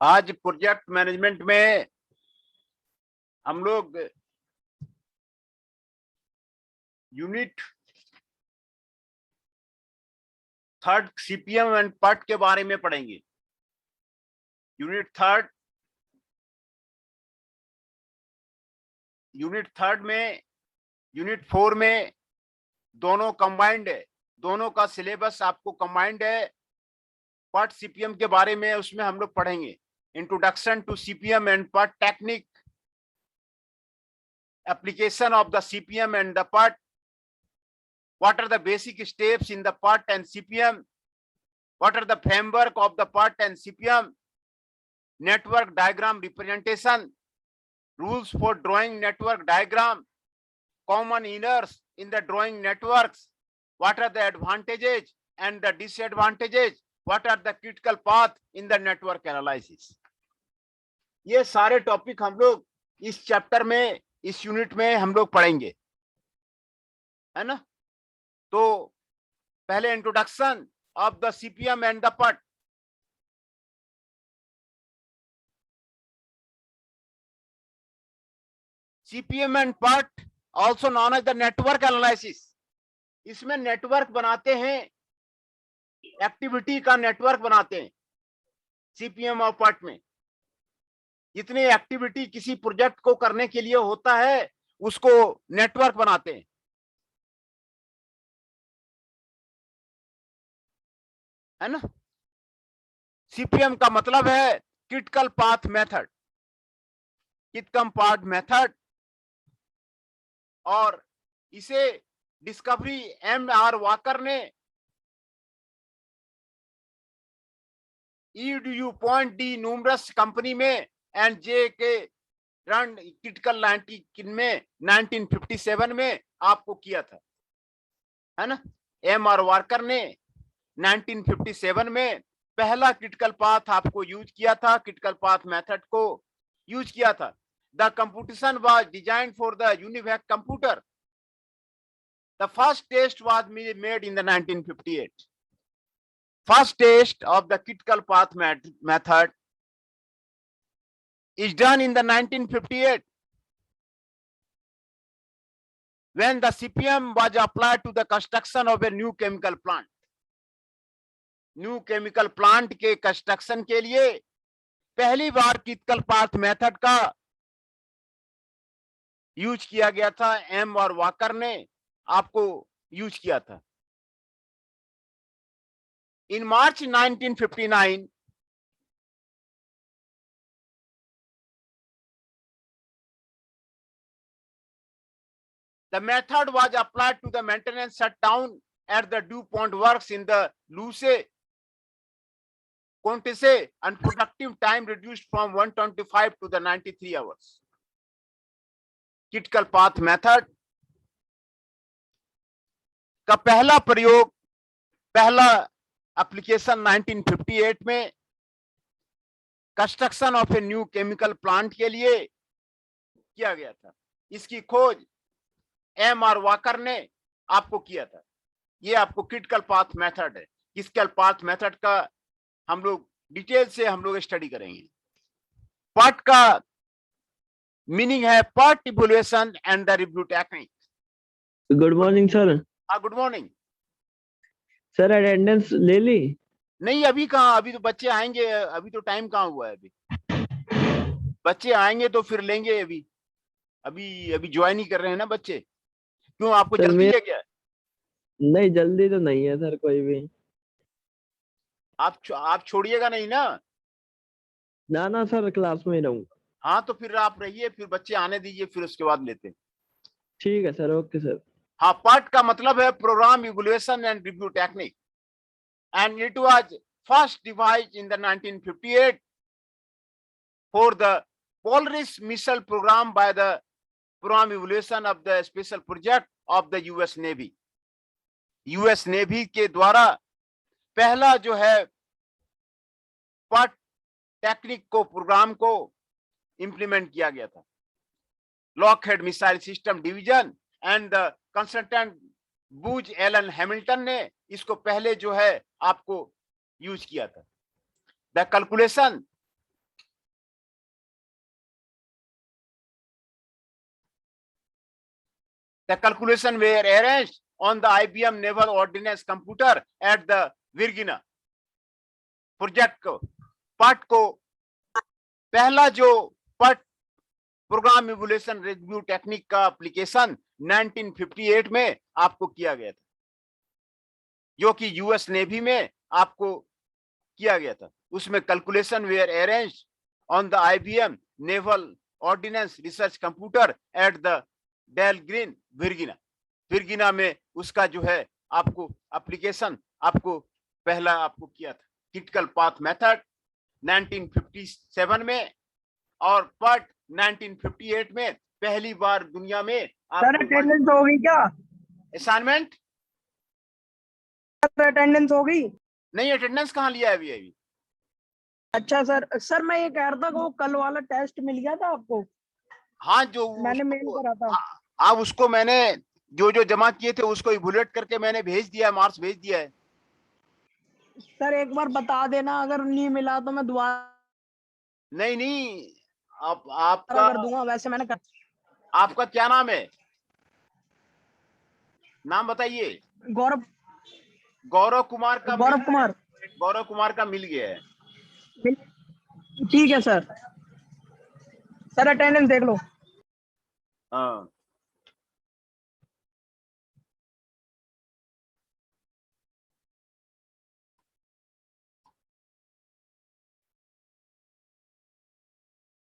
आज project management में हम लोग यूनिट थर्ड सीपीएम एंड पट के बारे में पढ़ेंगे। यूनिट थर्ड में यूनिट 4 में दोनों कंबाइंड है, दोनों का सिलेबस आपको कंबाइंड है। पट सीपीएम के बारे में उसमें हम लोग पढ़ेंगे इंट्रोडक्शन टू सीपीएम एंड पट technique, application of the CPM and the PERT, what are the basic steps in the PERT and CPM, what are the framework of the PERT and CPM, network diagram representation, rules for drawing network diagram, common errors in the drawing networks, what are the advantages and the disadvantages, what are the critical path in the network analysis। ये सारे topic हम लोग इस chapter में, इस unit में हम लोग पढ़ेंगे, है ना। तो पहले introduction of the CPM and the PERT. CPM and PERT also known as the network analysis. इसमें नेटवर्क बनाते हैं, एक्टिविटी का नेटवर्क बनाते हैं। सीपीएम और पट में जितनी एक्टिविटी किसी प्रोजेक्ट को करने के लिए होता है उसको नेटवर्क बनाते हैं, है ना। सीपीएम का मतलब है critical path method, critical path method, और इसे डिस्कवरी M.R. वॉकर ने EDU point D numerous company में एंड जे के रन क्रिटिकल 90 में 1957 में आपको किया था, है ना। M.R. वॉकर ने 1957 में पहला क्रिटिकल पाथ आपको यूज किया था, क्रिटिकल पाथ मेथड को यूज किया था। The computation was designed for the UNIVAC computer. The first test was made in the 1958। First test of the critical path method is done in the 1958 when the CPM was applied to the construction of a new chemical plant. New chemical plant के construction के लिए पहली बार critical path method का use किया गया था। M.R. Walker ने आपको यूज किया था। In March 1959, the method was applied to the maintenance shutdown at the DuPont works in the Luce, Contesse, and productive time reduced from 125 to the 93 hours. Critical path method का पहला प्रयोग, पहला application 1958 में construction of a new chemical plant के लिए किया गया था। इसकी खोज M.R. वॉकर ने आपको किया था। ये आपको क्रिटिकल पाथ मेथड है। क्रिटिकल पाथ मेथड का हम लोग डिटेल से हम लोग स्टडी करेंगे। पट का मीनिंग है पट evaluation and the review technique. Good morning sir. हाँ, गुड मॉर्निंग सर। अटेंडेंस ले ली? नहीं, अभी कहाँ, अभी तो बच्चे आएंगे, अभी तो टाइम कहाँ हुआ है। अभी बच्चे आएंगे तो फिर लेंगे। अभी ज्वाइन ही कर रहे हैं ना बच्चे। क्यों, आपको जल्दी है क्या? नहीं, जल्दी तो नहीं है सर कोई भी। आप छोड़िएगा नहीं ना? ना सर, क्लास में ही रहूंगा। हाँ, तो फिर आप रहिए, फिर बच्चे आने दीजिए, फिर उसके बाद लेते हैं। ठीक है सर, ओके सर। हाँ, पट का मतलब है program evaluation and review technique, and it was first devised in the 1958 for the Polaris missile program by the program evaluation of the special project of the US Navy। US Navy के द्वारा पहला जो है पट technique को, programme को implement किया गया था। Lockheed missile system division and the consultant Booz Allen Hamilton ने इसको पहले जो है आपको यूज किया था। The calculation The calculation were arranged on the IBM Naval Ordnance Computer at the Virginia. Project को पार्ट को पहला जो part programme evolution review technique का एप्लीकेशन 1958 में आपको किया गया था, जो कि यूएस नेवी में आपको किया गया था। उसमें calculation were arranged on the IBM naval ordnance research computer at the Dahlgren Virginia में उसका जो है आपको एप्लीकेशन आपको पहला आपको किया था। क्रिटिकल पाथ मेथड 1957 में और पार्ट 1958 में पहली बार दुनिया में सर अटेंडेंस हो गई क्या? असाइनमेंट अटेंडेंस हो गई? नहीं, अटेंडेंस कहाँ लिया है अभी? अच्छा सर मैं ये कह रहा था कि वो कल वाला टेस्ट मिल गया था आपको? हाँ, जो मैंने मेल करा था। हाँ, उसको मैंने जो जमा किए थे उसको इवोल्यूट करके मैंने भेज दिया है, मार्क्स भेज दिया है। सर एक बार बता देना, अगर नहीं मिला तो मैं दोबारा नहीं, आपका कर दूंगा। वैसे मैंने आपका क्या नाम है? नाम बताइए। गौरव कुमार का गौरव कुमार का मिल गया है। ठीक है सर अटेंडेंस देख लो। हाँ,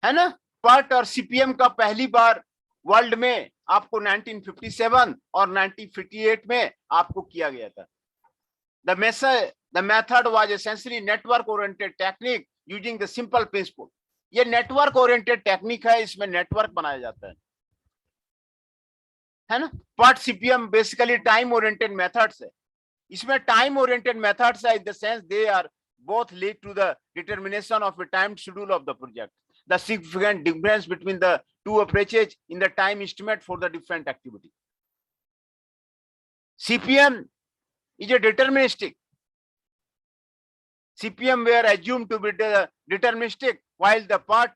है ना। पार्ट और सीपीएम का पहली बार वर्ल्ड में आपको 1957 और 1958 में आपको किया गया था। The method was essentially network oriented technique using the simple principle. ये नेटवर्क ओरिएंटेड टेक्निक है, इसमें नेटवर्क बनाया जाता है ना। PERT CPM basically time oriented methods है। इसमें टाइम ओरिएंटेड मेथड्स है in the sense they are both lead to the determination of a time schedule of the project. The significant difference between the two approaches in the time estimate for the different activity. CPM is a deterministic. CPM were assumed to be deterministic, while the part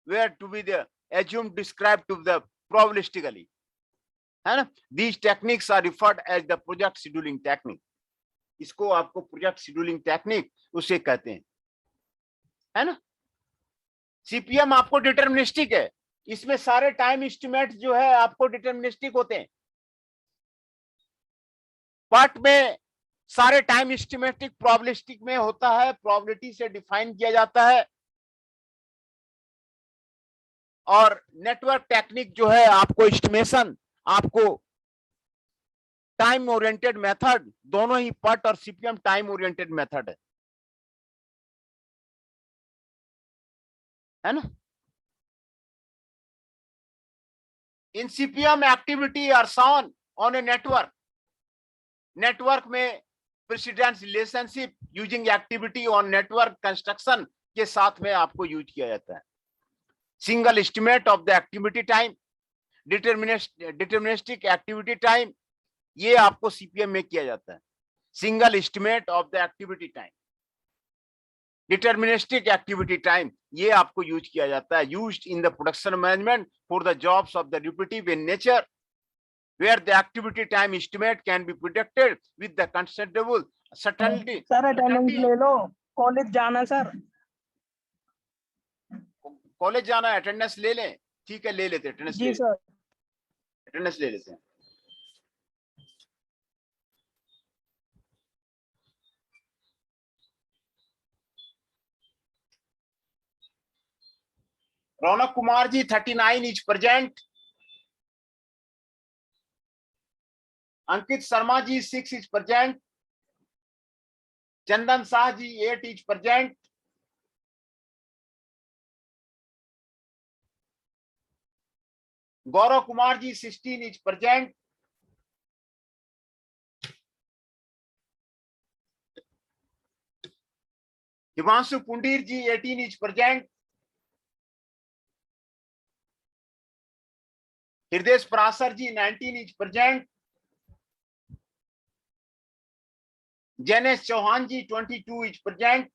were to be assumed described to the probabilistically. है ना? These techniques are referred as the project scheduling technique. इसको आपको project scheduling technique उसे कहते हैं, है ना। CPM आपको डिटरमिनिस्टिक है, इसमें सारे टाइम एस्टिमेट जो है आपको डिटरमिनिस्टिक होते हैं। पार्ट में सारे टाइम एस्टिमेटिक प्रोबेबिलिस्टिक में होता है, प्रोबेबिलिटी से डिफाइन किया जाता है। और नेटवर्क टेक्निक जो है आपको एस्टिमेशन, आपको टाइम ओरिएंटेड मेथड, दोनों ही पार्ट और सीपीएम टाइम ओरिएंटेड मेथड है ना। In CPM activity are shown on a network में precedence relationship using activity on network construction के साथ में आपको यूज किया जाता है। Single estimate of the activity time, deterministic activity time, ये आपको सीपीएम में किया जाता है। Single estimate of the activity time, deterministic activity time, ये आपको यूज किया जाता है। Used in the production management for the jobs of the repetitive in nature, where the activity time estimate can be predicted with the considerable certainty. Sir attendance ले लो, college जाना sir. College जाना है, attendance ले लें। ठीक है, ले लेते अटेंडेंस। जी सर अटेंडेंस ले लेते हैं। Raunak Kumar ji 39 is present. Ankit Sharma ji 6 is present. Chandan Shah ji 8 is present. Gaurav Kumar ji 16 is present. Himanshu Pundir ji 18 is present. Hriday Parashar ji 19 is present. Jainesh Chauhan ji 22 is present.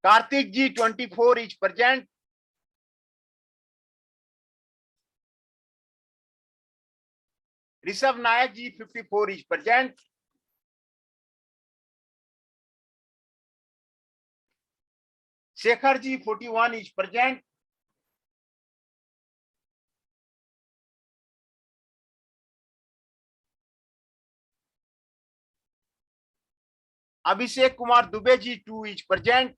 Kartik ji 24 is present. Rishabh Nayak ji 54 is present. Shekhar ji 41 is present. Abhishek Kumar Dubey ji 2 is present.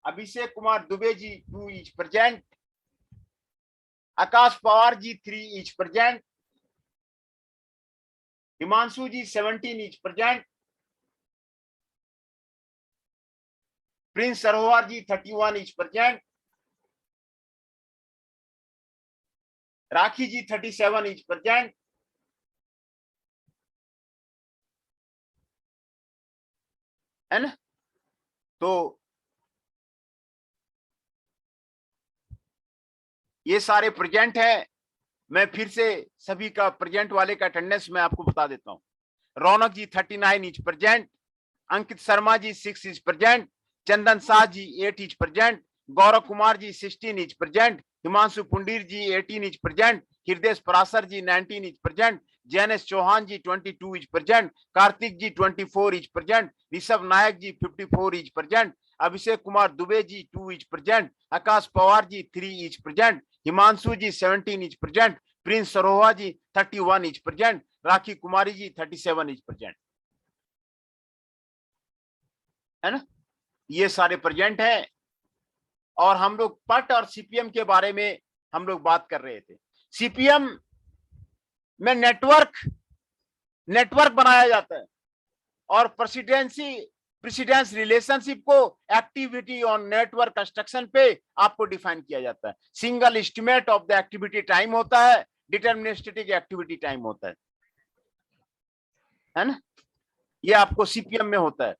Abhishek Kumar Dubey ji 2 is present. Akash Pawar ji 3 is present. Himanshu ji 17 is present. Prince Sarovar ji 31 is present. Rakhi ji 37 is present. है ना? तो ये सारे present है। मैं फिर से सभी का प्रेजेंट वाले का अटेंडेंस मैं आपको बता देता हूं। Raunak ji 39 is present, Ankit Sharma ji 6 is present, Chandan Shah ji 8 is present, Gaurav Kumar ji 16 is present, Himanshu Pundir ji 18 is present, Hriday Parashar ji 19 is present, Jainesh Chauhan ji 22 is present, Kartik ji 24 is present, Rishabh Nayak ji 54 is present, Abhishek Kumar Dubey ji 2 is present, Akash Pawar ji 3 is present, Himanshu ji 17 is present, Prince Saroha ji 31 is present, Rakhi Kumari ji 37 is present. है ना? ये सारे प्रेजेंट हैं। और हम लोग पट और सीपीएम के बारे में हम लोग बात कर रहे थे। सीपीएम में नेटवर्क बनाया जाता है और प्रेसिडेंस रिलेशनशिप को एक्टिविटी ऑन नेटवर्क कंस्ट्रक्शन पे आपको डिफाइन किया जाता है। Single estimate of the activity time होता है, डिटरमिनिस्टिक एक्टिविटी टाइम होता है ना? ये आपको सीपीएम में होता है।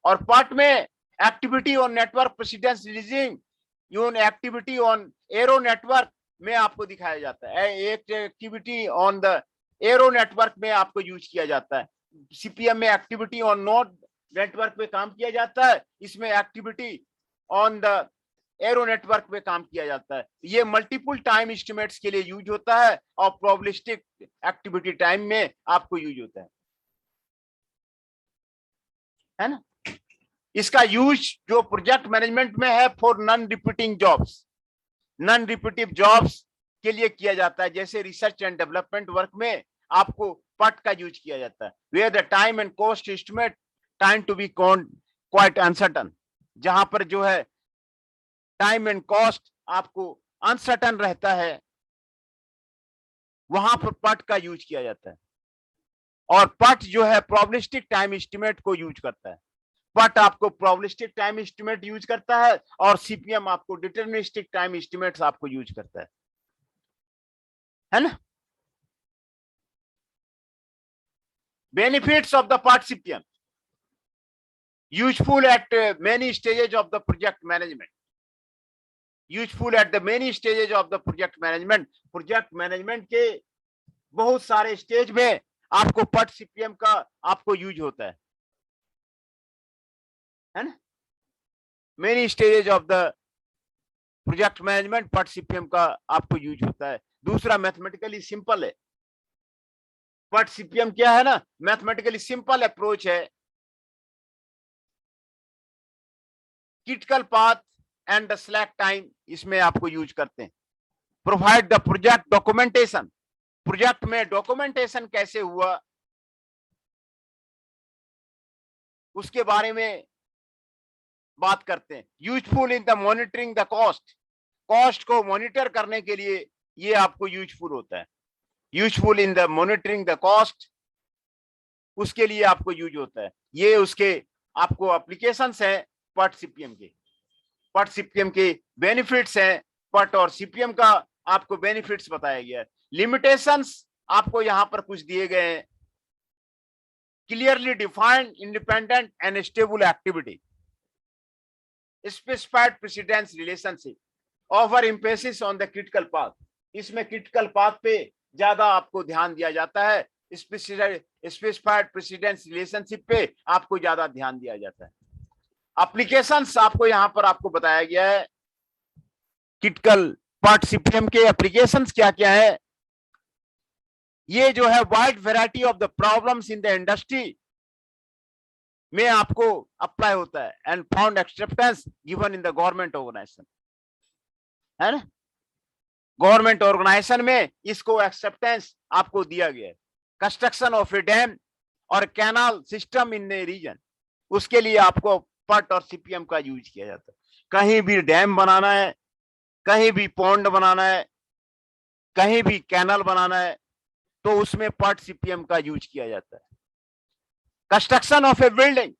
और पार्ट में activity on network precedence releasing यून एक्टिविटी ऑन एरो नेटवर्क में आपको दिखाया जाता है। एक activity on the arrow network में आपको यूज किया जाता है। सीपीएम में एक्टिविटी ऑन नोड नेटवर्क पे काम किया जाता है, इसमें activity on the arrow network पे काम किया जाता है। ये मल्टीपल टाइम एस्टिमेट्स के लिए यूज होता है और प्रोबेबिलिस्टिक एक्टिविटी टाइम में आपको यूज होता है ना? इसका यूज जो प्रोजेक्ट मैनेजमेंट में है for non repeating jobs, non repetitive jobs के लिए किया जाता है। जैसे रिसर्च एंड डेवलपमेंट वर्क में आपको पट का यूज किया जाता है। Where the time and cost estimate time to be quite uncertain, जहां पर जो है टाइम एंड कॉस्ट आपको अनसर्टन रहता है, वहां पर पट का यूज किया जाता है। और पट जो है प्रोबेबिलिस्टिक टाइम एस्टिमेट को यूज करता है। पट आपको प्रोबेबिलिस्टिक टाइम एस्टिमेट यूज करता है और सीपीएम आपको डिटरमिनिस्टिक टाइम एस्टिमेट्स आपको यूज करता है ना? Benefits of the PERT CPM useful eight many stages of the project management, useful at the many stages of the project management. Project management के बहुत सारे स्टेज में आपको पट सीपीएम का आपको यूज होता है ना? Many stages of the project management पट सीपीएम का आपको यूज होता है। दूसरा मैथमेटिकली सिंपल है। पट सीपीएम क्या है ना? मैथमेटिकली सिंपल अप्रोच है। Critical path and the slack time इसमें आपको यूज करते हैं। Provide the project documentation, project में डॉक्यूमेंटेशन कैसे हुआ उसके बारे में बात करते हैं। Useful in the monitoring the cost, cost को मॉनिटर करने के लिए ये आपको यूजफुल होता है। Useful in the monitoring the cost, उसके लिए आपको यूज होता है। ये उसके आपको एप्लीकेशंस हैं पट सीपीएम के। पट सीपीएम के बेनिफिट्स हैं। पट और सीपीएम का आपको बेनिफिट्स बताया गया है। लिमिटेशंस आपको यहां पर कुछ दिए गए हैं। Clearly defined independent and stable activity, specified precedence relationship, over emphasis on the critical path. इसमें क्रिटिकल पाथ पे ज्यादा आपको ध्यान दिया जाता है। स्पेसिफाइड प्रेसिडेंस रिलेशनशिप पे आपको ज्यादा ध्यान दिया जाता है। एप्लीकेशंस आपको यहां पर आपको बताया गया है। क्रिटिकल पार्ट सीपीएम के एप्लीकेशंस क्या क्या है, ये जो है wide variety of the problems in the industry में आपको अप्लाई होता है and found acceptance given in the government organization, है ना। गवर्नमेंट ऑर्गेनाइजेशन में इसको एक्सेप्टेंस आपको दिया गया है। कंस्ट्रक्शन ऑफ ए डैम और canal system in a region, उसके लिए आपको पट और सीपीएम का यूज किया जाता है। कहीं भी डैम बनाना है, कहीं भी पॉन्ड बनाना है, कहीं भी कैनाल बनाना है, तो उसमें पट सीपीएम का यूज किया जाता है। कंस्ट्रक्शन ऑफ ए बिल्डिंग,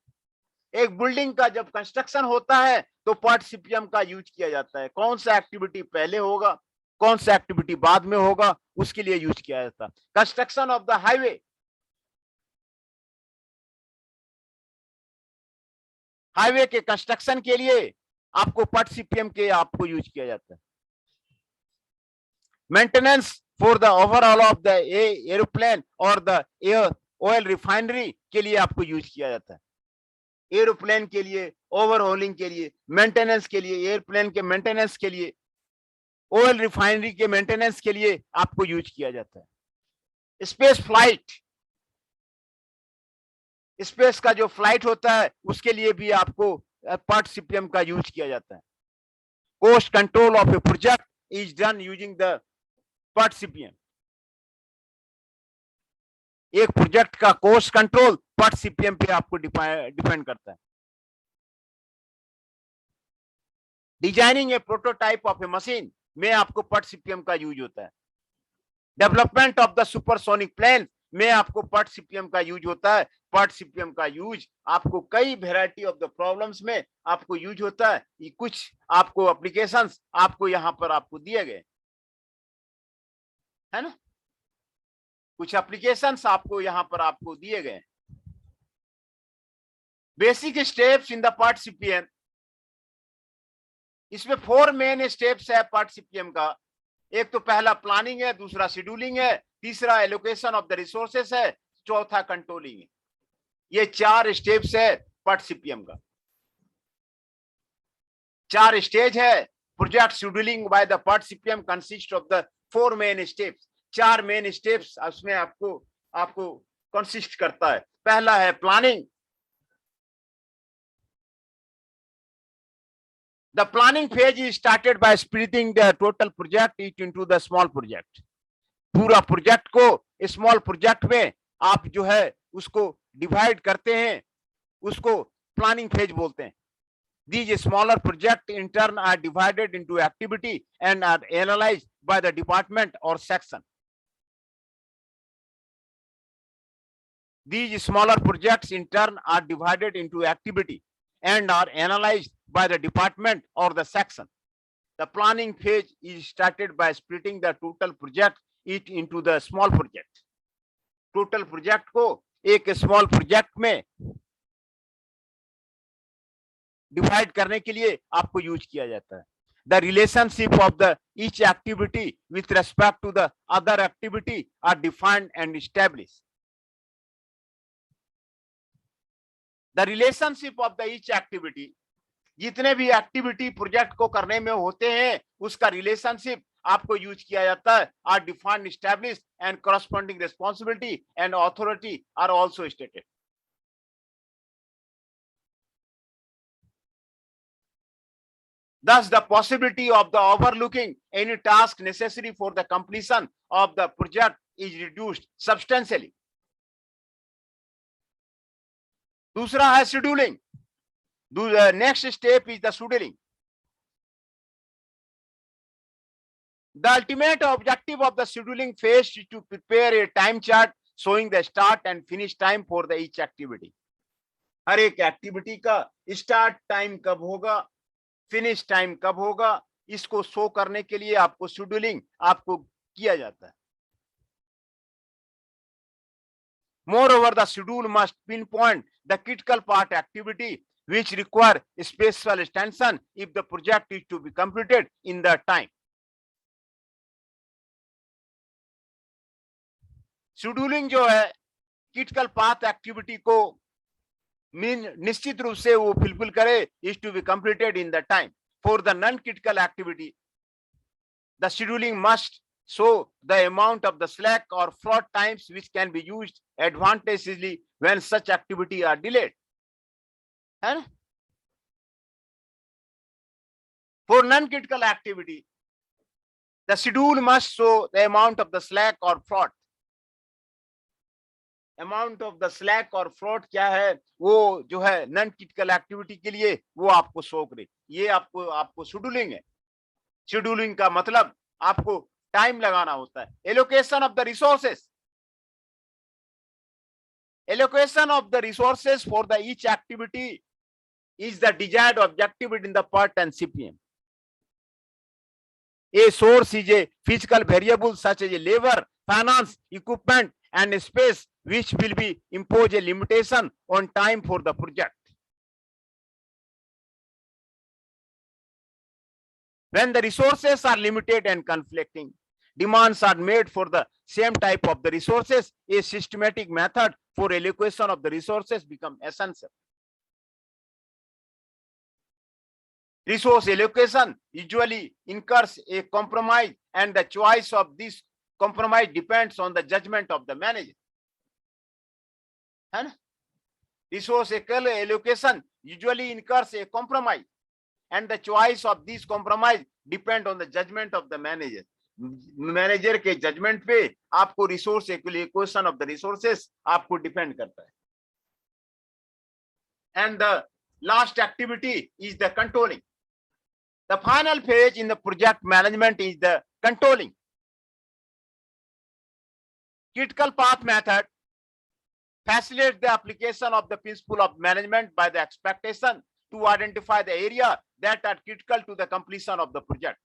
एक बिल्डिंग का जब कंस्ट्रक्शन होता है तो पट सीपीएम का यूज किया जाता है। कौन सा एक्टिविटी पहले होगा, कौन सा एक्टिविटी बाद में होगा, उसके लिए यूज किया जाता है। Construction of the highway, highway के कंस्ट्रक्शन के लिए आपको पट सीपीएम के आपको यूज किया जाता है। Maintenance for the overall of the aeroplane और द ऑयल रिफाइनरी के लिए आपको यूज किया जाता है। एरोप्लेन के लिए, ओवरहॉलिंग के लिए, मेंटेनेंस के लिए, एयरप्लेन के मेंटेनेंस के लिए, ऑयल रिफाइनरी के मेंटेनेंस के लिए आपको यूज किया जाता है। स्पेस फ्लाइट, स्पेस का जो फ्लाइट होता है उसके लिए भी आपको पार्ट सीपीएम का यूज किया जाता है। Cost control of a project is done using the PERT CPM. एक प्रोजेक्ट का कोस्ट कंट्रोल पार्ट सीपीएम पे आपको डिपेंड करता है। Designing a prototype of a machine में आपको पार्ट सीपीएम का यूज होता है। Development of the supersonic plane में आपको पार्ट सीपीएम का यूज होता है। पार्ट सीपीएम का यूज आपको कई वेराइटी ऑफ द प्रॉब्लम्स में आपको यूज होता है। ये कुछ आपको एप्लीकेशंस आपको यहाँ पर आपको दिए गए, है ना। कुछ एप्लीकेशंस आपको यहाँ पर आपको दिए गए। Basic steps in the PERT CPM, इसमें 4 मेन स्टेप्स है पार्ट सीपीएम का। एक तो पहला प्लानिंग है, दूसरा शेड्यूलिंग है, तीसरा एलोकेशन ऑफ द रिसोर्सेस है, चौथा कंट्रोलिंग है। ये 4 स्टेप्स है पार्ट सीपीएम का। 4 स्टेज है। Project scheduling by the PERT CPM consist of the 4 main steps. 4 main steps उसमें आपको कंसिस्ट करता है। पहला है planning. The planning phase is started by splitting the total project into the small project. पूरा project को small project में आप जो है उसको डिवाइड करते हैं, उसको प्लानिंग फेज बोलते हैं। These smaller projects in turn are divided into activity and are analyzed by the department or section. These smaller projects in turn are divided into activity and are analyzed by the department or the section. The planning phase is started by splitting the total project into the small project. Total project को एक small project में divide करने के लिए आपको use किया जाता है। The relationship of the each activity with respect to the other activity are defined and established. The relationship of the each activity, जितने भी एक्टिविटी प्रोजेक्ट को करने में होते हैं उसका रिलेशनशिप आपको यूज किया जाता है। Are defined, established and corresponding responsibility and authority are also stated. Thus, the possibility of the overlooking any task necessary for the completion of the project is reduced substantially. दूसरा है scheduling. The next step is the scheduling. The ultimate objective of the scheduling phase is to prepare a time chart showing the start and finish time for the each activity. हर एक activity का start time कब होगा, finish time कब होगा, इसको show करने के लिए आपको शेड्यूलिंग आपको किया जाता है। Moreover, the schedule must pinpoint the critical part activity which require special attention if the project is to be completed in the time. Scheduling जो है क्रिटिकल पाथ एक्टिविटी को निश्चित रूप से वो फुलफिल करे, is to be completed in the time. For the non critical activity, The scheduling must show the amount of the slack or fraud times which can be used advantageously when such activity are delayed. है ना? For non-critical activity, the schedule must show the amount of the slack or fraud. Amount of the slack or fraud क्या है, वो जो है non critical activity के लिए वो आपको शो करे. ये आपको शेड्यूलिंग है. शेड्यूलिंग का मतलब आपको टाइम लगाना होता है. Allocation of the resources. Allocation of the resources for the each activity is the desired objective in the PERT and CPM. A source is a physical variable such as a labor, finance, equipment, and space, which will be impose a limitation on time for the project. When the resources are limited and conflicting, demands are made for the same type of the resources, a systematic method for allocation of the resources become essential. Resource allocation usually incurs a compromise, and the choice of this compromise depends on the judgment of the manager. है ना? Resource allocation usually incurs a compromise, and the choice of this compromise depend on the judgment of the manager. Manager के judgement पे आपको resource allocation of the resources आपको depend करता है. And the last activity is the controlling. The final phase in the project management is the controlling. Critical path method facilitates the application of the principle of management by the expectation to identify the area that are critical to the completion of the project.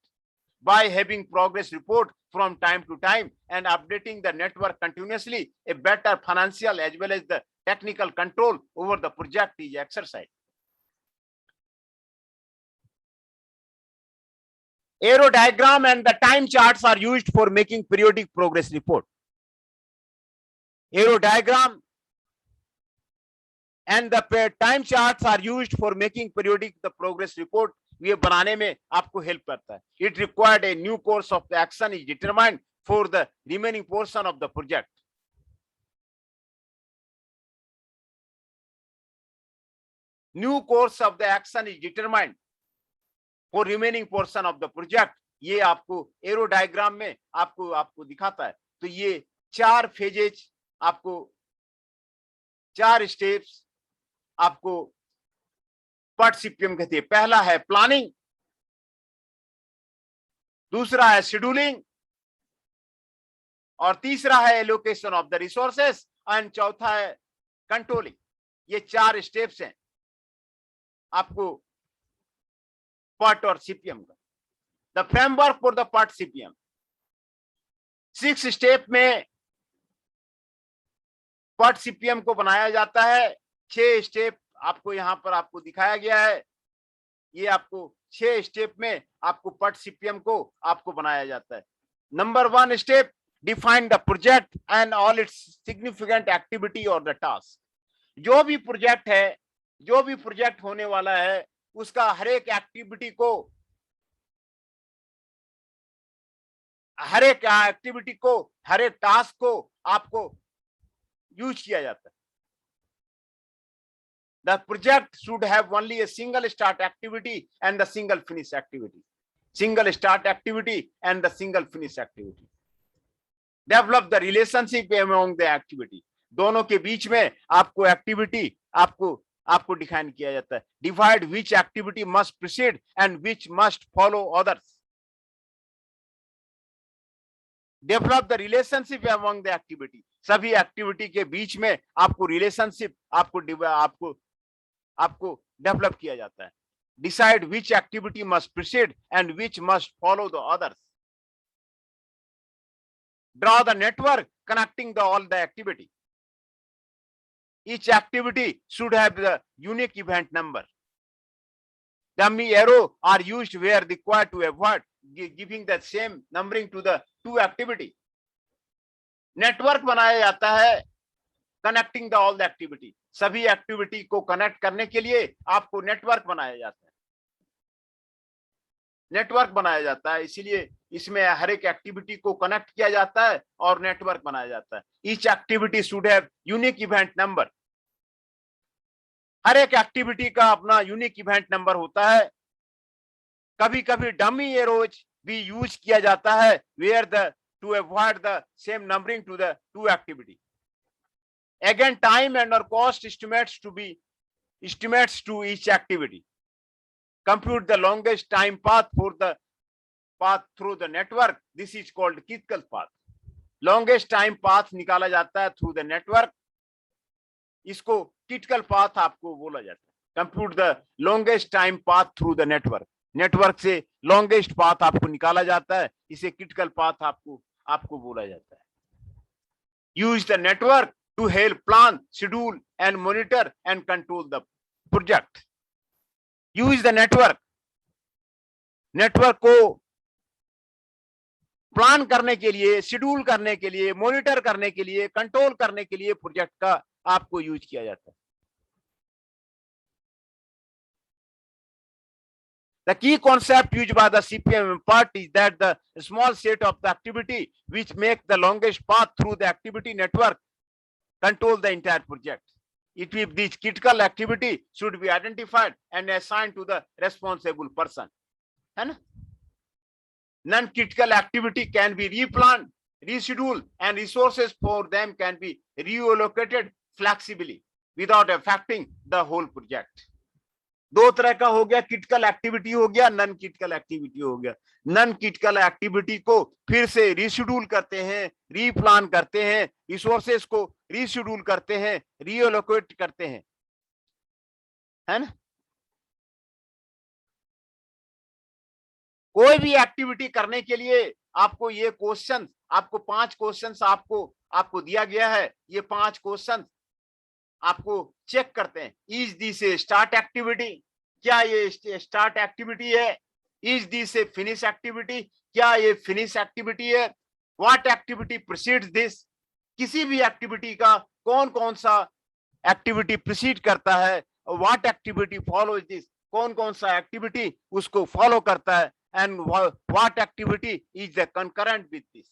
By having progress report from time to time and updating the network continuously, a better financial as well as the technical control over the project is exercised. Arrow diagram and the time charts are used for making periodic progress report. Arrow diagram and the time charts are used for making periodic the progress report. ये बनाने में आपको help करता है. It required a new course of the action is determined for the remaining portion of the project. New course of the action is determined for remaining portion of the project. ये आपको arrow diagram में आपको दिखाता है. तो ये 4 phases आपको 4 steps आपको PERT CPM कहती है. पहला है प्लानिंग, दूसरा है शेड्यूलिंग, और तीसरा है allocation of the resources, and चौथा है कंट्रोलिंग. ये 4 स्टेप्स हैं आपको PERT और CPM का. The framework for the PERT CPM 6 step में PERT CPM को बनाया जाता है. 6 स्टेप आपको यहां पर आपको दिखाया गया है. ये आपको 6 स्टेप में आपको PERT CPM को आपको बनाया जाता है. Number 1 step, define the project and all it's significant activity और द टास्क. जो भी प्रोजेक्ट है, जो भी प्रोजेक्ट होने वाला है, उसका हर एक एक्टिविटी को, हर एक टास्क को आपको यूज किया जाता है. The project should have only a single start activity and the single finish activity. Single start activity and the single finish activity. Develop the relationship among the activity. दोनों के बीच में आपको एक्टिविटी आपको डिफाइन किया जाता है. Divide which activity must precede and which must follow others. Develop the relationship among the activity. सभी activity के बीच में आपको रिलेशनशिप आपको डेवलप किया जाता है. Decide which activity must precede and which must follow the others. Draw the network connecting all the activity. Each activity should have the unique event number. Dummy arrow are used where required to avoid giving the same numbering to the 2 activity. Network बनाया जाता है connecting the all the activity. सभी activity को connect करने के लिए आपको network बनाया जाता है. नेटवर्क बनाया जाता है, इसीलिए इसमें हर एक एक्टिविटी को कनेक्ट किया जाता है और नेटवर्क बनाया जाता है। Each activity should have unique event number. हर एक एक्टिविटी का अपना यूनिक इवेंट नंबर होता है। कभी कभी डमी एरोज भी यूज किया जाता है where the to avoid the same numbering to the two activity. Again time and और cost estimates to each activity. Compute the longest time path for the path through the network. This is called critical path. Longest time path निकाला जाता है through the network. इसको critical path आपको बोला जाता है। Compute the longest time path through the network. Network से longest path आपको निकाला जाता है, इसे critical path आपको बोला जाता है। Use the network to help plan, schedule and monitor and control the project. Use the network को प्लान करने के लिए, शेड्यूल करने के लिए, मॉनिटर करने के लिए, कंट्रोल करने के लिए प्रोजेक्ट का आपको यूज किया जाता है। The key concept used by the CPM part is that the small set of the activity which make the longest path through the activity network control the entire project. If this critical activity should be identified and assigned to the responsible person, है ना? Non-critical activity can be replanned, rescheduled, and resources for them can be reallocated flexibly without affecting the whole project. दो तरह का हो गया, critical activity हो गया, non critical activity हो गया। नॉन क्रिटिकल एक्टिविटी को फिर से रीशेड्यूल करते हैं, रीप्लान करते हैं, रिसोर्सेस को रीशेड्यूल करते हैं, रीएलोकेट करते हैं, है ना? कोई भी एक्टिविटी करने के लिए आपको ये क्वेश्चन, आपको 5 क्वेश्चंस आपको दिया गया है। ये 5 क्वेश्चन आपको चेक करते हैं। Is this A start activity? क्या ये स्टार्ट एक्टिविटी है? Is this A finish activity? क्या ये फिनिश एक्टिविटी है? What activity precedes this? किसी भी एक्टिविटी का कौन कौन सा एक्टिविटी प्रीसीड करता है? What activity follows this? कौन कौन सा एक्टिविटी उसको फॉलो करता है? And what activity is the concurrent with this?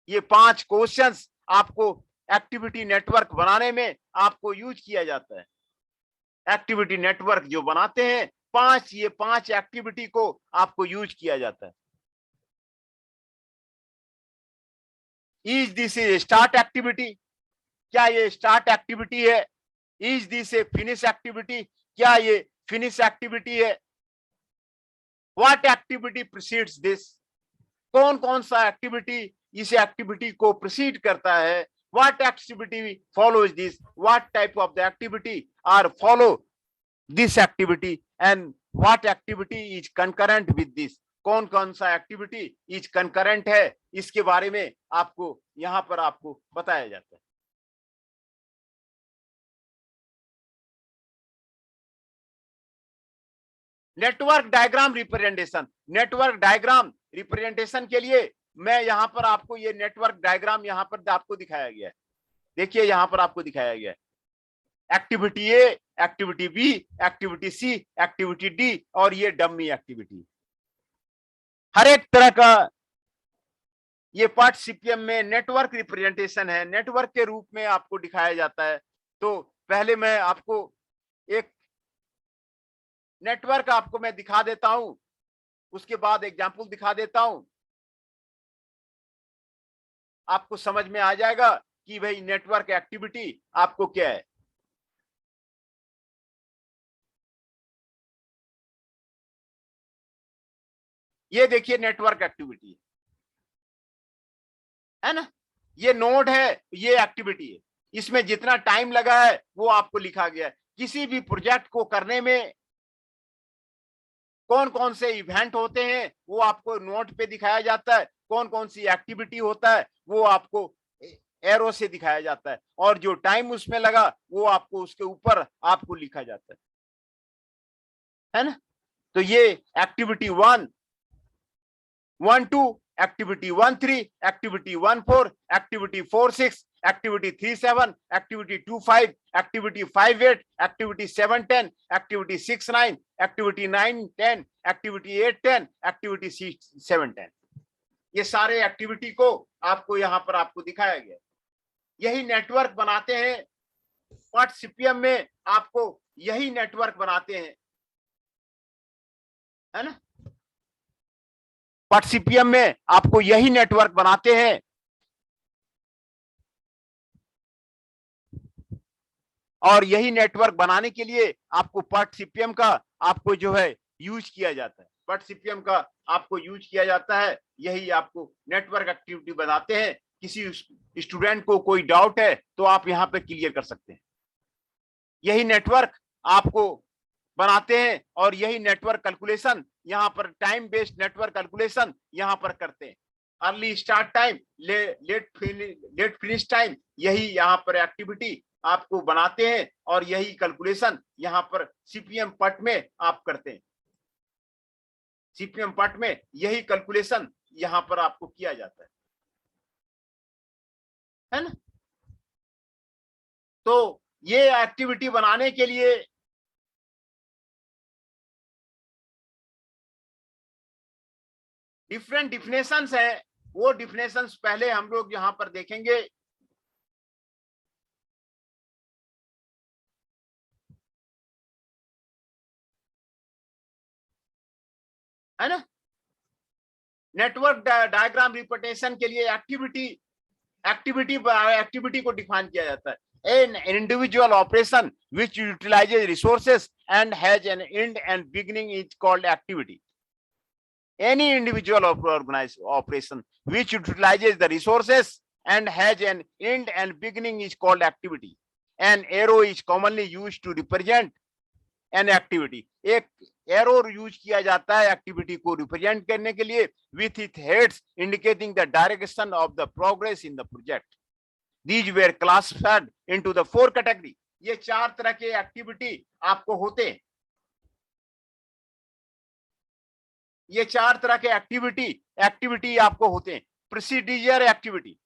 ये 5 क्वेश्चंस आपको एक्टिविटी नेटवर्क बनाने में आपको यूज किया जाता है। एक्टिविटी नेटवर्क जो बनाते हैं, 5 एक्टिविटी को आपको यूज किया जाता है। Is this A start activity? क्या ये स्टार्ट एक्टिविटी है? Is this A finish activity? क्या ये फिनिश एक्टिविटी है? What activity precedes this? कौन कौन सा एक्टिविटी इस एक्टिविटी को प्रीसीड करता है? What activity follows this? What type of the activity are follow this activity? And what activity is concurrent with this? कौन कौन सा एक्टिविटी इज कंकरेंट है? इसके बारे में आपको यहां पर आपको बताया जाता है। Network diagram representation. Network diagram representation के लिए मैं यहां पर आपको ये नेटवर्क डायग्राम यहां पर आपको दिखाया गया है। देखिए यहां पर आपको दिखाया गया है activity A, activity B, activity C, activity D और ये डमी एक्टिविटी। हर एक तरह का ये पार्ट सीपीएम में नेटवर्क रिप्रेजेंटेशन है, नेटवर्क के रूप में आपको दिखाया जाता है। तो पहले मैं आपको एक नेटवर्क आपको मैं दिखा देता हूं, उसके बाद एग्जाम्पल दिखा देता हूं, आपको समझ में आ जाएगा कि भाई नेटवर्क एक्टिविटी आपको क्या है। ये देखिए नेटवर्क एक्टिविटी है ना, ये नोड है, ये एक्टिविटी है। इसमें जितना टाइम लगा है वो आपको लिखा गया है। किसी भी प्रोजेक्ट को करने में कौन कौन से इवेंट होते हैं वो आपको नोट पे दिखाया जाता है। कौन कौन सी एक्टिविटी होता है वो आपको एरो से दिखाया जाता है, और जो टाइम उसमें लगा वो आपको उसके ऊपर आपको लिखा जाता है ना। तो ये activity 1, 1, 2, activity 1, 3, activity 1, 4, activity 4, 6, activity 3-7, activity 2-5, activity 5-8, activity 7-10, activity 6-9, activity 9-10, activity 8-10, activity 7-10। ये सारे एक्टिविटी को आपको यहाँ पर आपको दिखाया गया। यही नेटवर्क बनाते हैं पार्ट सीपीएम में, आपको यही नेटवर्क बनाते हैं, है ना। पार्ट सीपीएम में आपको यही नेटवर्क बनाते हैं। और यही नेटवर्क बनाने के लिए आपको पार्ट सीपीएम का आपको जो है यूज किया जाता है। पार्ट सीपीएम का आपको यूज किया जाता है, यही आपको नेटवर्क एक्टिविटी बनाते हैं। किसी स्टूडेंट को कोई डाउट है तो आप यहाँ पे क्लियर कर सकते हैं। यही नेटवर्क आपको बनाते हैं और यही नेटवर्क कैलकुलेशन यहाँ पर टाइम बेस्ड नेटवर्क कैलकुलेशन यहाँ पर करते हैं। Early start time, late finish time, यही यहाँ पर एक्टिविटी आपको बनाते हैं और यही कैलकुलेशन यहाँ पर सीपीएम पार्ट में आप करते हैं। सीपीएम पार्ट में यही कैलकुलेशन यहाँ पर आपको किया जाता है ना। तो ये एक्टिविटी बनाने के लिए डिफरेंट डिफिनेशंस है, वो डिफिनेशंस पहले हम लोग यहाँ पर देखेंगे। है ना। नेटवर्क डायग्राम रिप्रेजेंटेशन के लिए एक्टिविटी को डिफाइन किया जाता है। An individual operation which utilizes resources and has an end and beginning is called activity. Any individual organized operation which utilizes the resources and has an end and beginning is called activity. An arrow is commonly used to represent an activity. एक arrow use किया जाता है activity को represent करने के लिए, with its heads indicating the direction of the progress in the project. These were classified into the 4 category. ये 4 तरह के एक्टिविटी आपको होते हैं। ये 4 तरह के एक्टिविटी आपको होते हैं। प्रोसीड्यूर एक्टिविटी,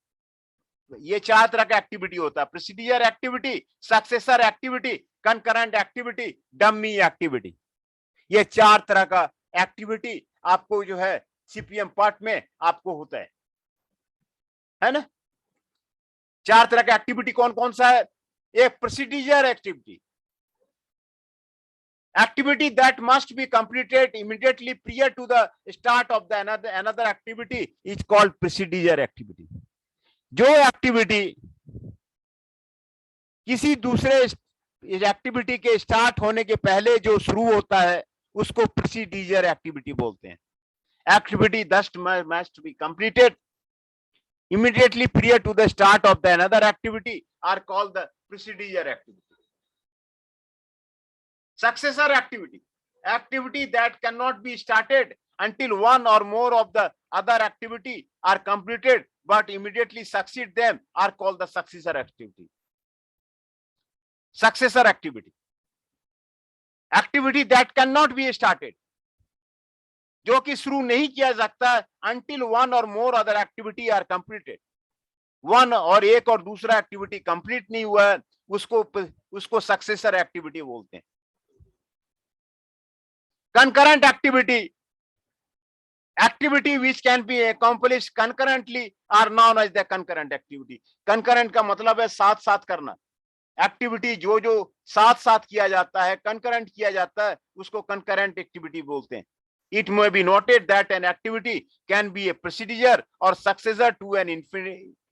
ये 4 तरह का एक्टिविटी होता है। Procedure activity, successor activity, concurrent activity, dummy activity. ये 4 तरह का एक्टिविटी आपको जो है सीपीएम पार्ट में आपको होता है ना। 4 तरह का एक्टिविटी कौन कौन सा है? एक procedure activity, activity that must be completed immediately prior to the start of the another activity is called procedure activity. जो एक्टिविटी किसी दूसरे एक्टिविटी के स्टार्ट होने के पहले जो शुरू होता है उसको प्रोसीड्यूर एक्टिविटी बोलते हैं। Activity thus must be completed immediately prior to the start of the another activity are called the procedure activity. Successor activity, activity that cannot be started until one or more of the other activity are completed but immediately succeed them are called the successor activity. Successor activity, activity that cannot be started, जो कि शुरू नहीं किया सकता until one or more other activity are completed. One और एक और दूसरा एक्टिविटी कंप्लीट नहीं हुआ है उसको सक्सेसर एक्टिविटी बोलते हैं। Concurrent activity, activity which can be accomplished concurrently are known as the concurrent activity. Concurrent का मतलब है साथ साथ करना। एक्टिविटी जो जो साथ साथ किया जाता है, concurrent किया जाता है, उसको concurrent activity बोलते हैं। It may be noted that an activity can be a procedure or successor to an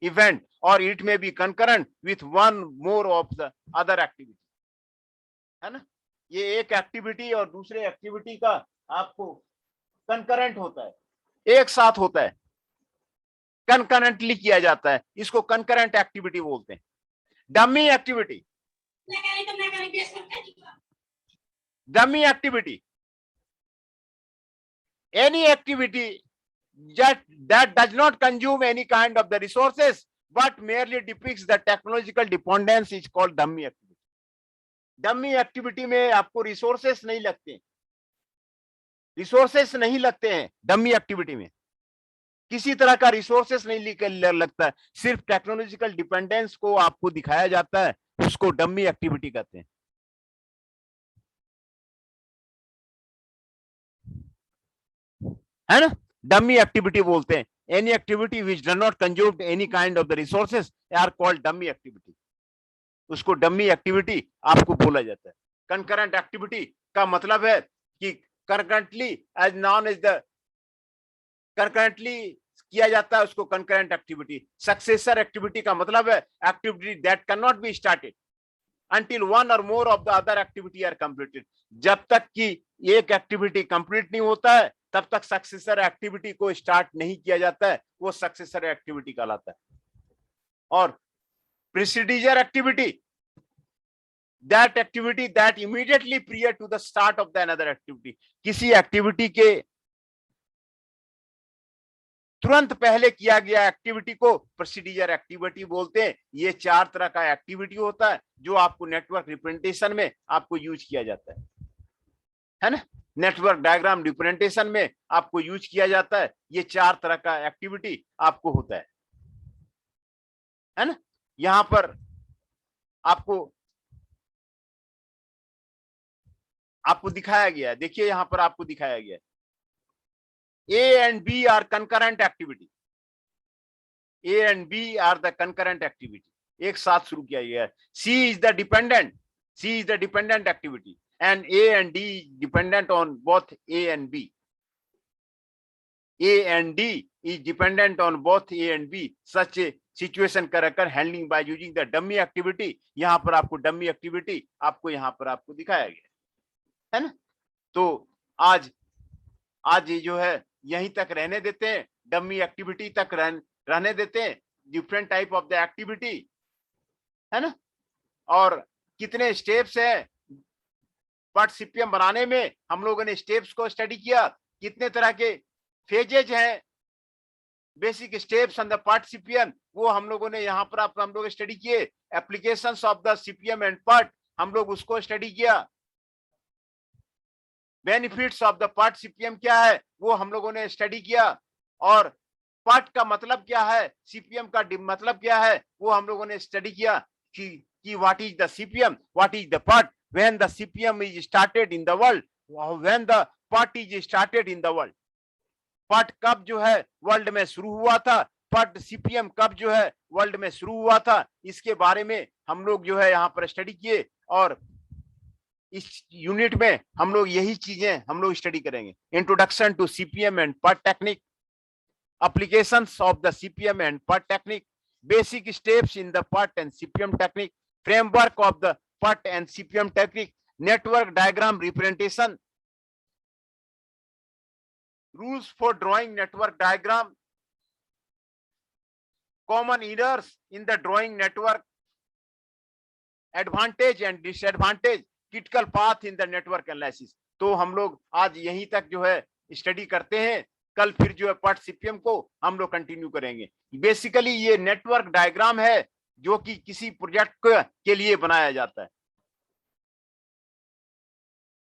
event, or it may be concurrent with one more of the other activity. है ना। ये एक एक्टिविटी और दूसरे activity का आपको कंकरेंट होता है, एक साथ होता है, कंकरेंटली किया जाता है, इसको कंकरेंट एक्टिविटी बोलते हैं। Dummy activity, dummy activity, any activity that does not consume any kind of the resources but merely depicts the technological dependence is called dummy activity. Dummy activity में आपको रिसोर्सेस नहीं लगते हैं, रिसोर्सेस नहीं लगते हैं डमी एक्टिविटी में। किसी तरह का रिसोर्सेस नहीं लगता है, सिर्फ टेक्नोलॉजिकल डिपेंडेंस को आपको दिखाया जाता है, उसको डमी एक्टिविटी कहते हैं, है ना? डमी एक्टिविटी बोलते हैं। Any activity which does not consume any kind of the resources are called dummy activity, उसको डमी एक्टिविटी आपको बोला जाता है। कंकरेंट एक्टिविटी का मतलब है कि concurrently as known as the concurrently किया जाता है, उसको कंकरेंट एक्टिविटी। सक्सेसर एक्टिविटी का मतलब है activity that can not be started until one or more of the other activity are completed। जब तक कि एक एक्टिविटी कंप्लीट नहीं होता है तब तक सक्सेसर एक्टिविटी को स्टार्ट नहीं किया जाता है, वो सक्सेसर एक्टिविटी कहलाता है। और प्रीसीडियर activity, that activity that immediately prior to the start of the another activity, किसी एक्टिविटी के तुरंत पहले किया गया एक्टिविटी को प्रोसीडियर एक्टिविटी बोलते हैं। ये 4 तरह का एक्टिविटी होता है जो आपको नेटवर्क रिप्रेजेंटेशन में आपको यूज किया जाता है ना? नेटवर्क डायग्राम रिप्रेजेंटेशन में आपको यूज किया जाता है। ये 4 तरह का एक्टिविटी आपको होता है ना? यहां पर आपको दिखाया गया है, देखिए यहां पर आपको दिखाया गया है A and B are concurrent activity. A and B are the concurrent activity. एक साथ शुरू किया गया है। C is the dependent activity, and A and D dependent on both A and B. A and D is dependent on both A and B. Such a situation can occur handling by using the dummy activity. यहाँ पर आपको dummy activity आपको यहाँ पर आपको दिखाया गया है ना? तो आज ये जो है यहीं तक रहने देते हैं, डमी एक्टिविटी तक रहने देते हैं, different type of the activity, है ना? और कितने स्टेप्स हैं पार्ट सीपीएम बनाने में, हम लोगों ने स्टेप्स को स्टडी किया। कितने तरह के फेजेज हैं, basic steps on the PERT CPM, वो हम लोगों ने यहाँ पर हम लोग स्टडी किए। Applications of the CPM and part, हम लोग उसको स्टडी किया। Benefits of the PERT CPM क्या है वो हम लोगों ने स्टडी किया। और पार्ट का मतलब क्या है, सीपीएम का मतलब क्या है, वो हम लोगों ने स्टडी किया कि what is the CPM, what is the part, when the CPM is started in the world, when the part is started in the world. Part कब जो है वर्ल्ड में शुरू हुआ था, पार्ट सीपीएम कब जो है वर्ल्ड में शुरू हुआ था, इसके बारे में हम लोग जो है यहाँ पर स्टडी किए। और इस यूनिट में हम लोग यही चीजें हम लोग स्टडी करेंगे। Introduction to CPM and PERT technique, applications of the CPM and PERT technique, basic steps in the PERT and CPM technique, framework of the PERT and CPM technique, network diagram representation, rules for drawing network diagram, common errors in the drawing network, advantage and disadvantage, critical path in the network analysis. तो हम लोग आज यहीं तक जो है study करते हैं, कल फिर जो है पार्ट सीपीएम को हम लोग कंटिन्यू करेंगे। बेसिकली ये नेटवर्क डायग्राम है जो कि किसी प्रोजेक्ट के लिए बनाया जाता है।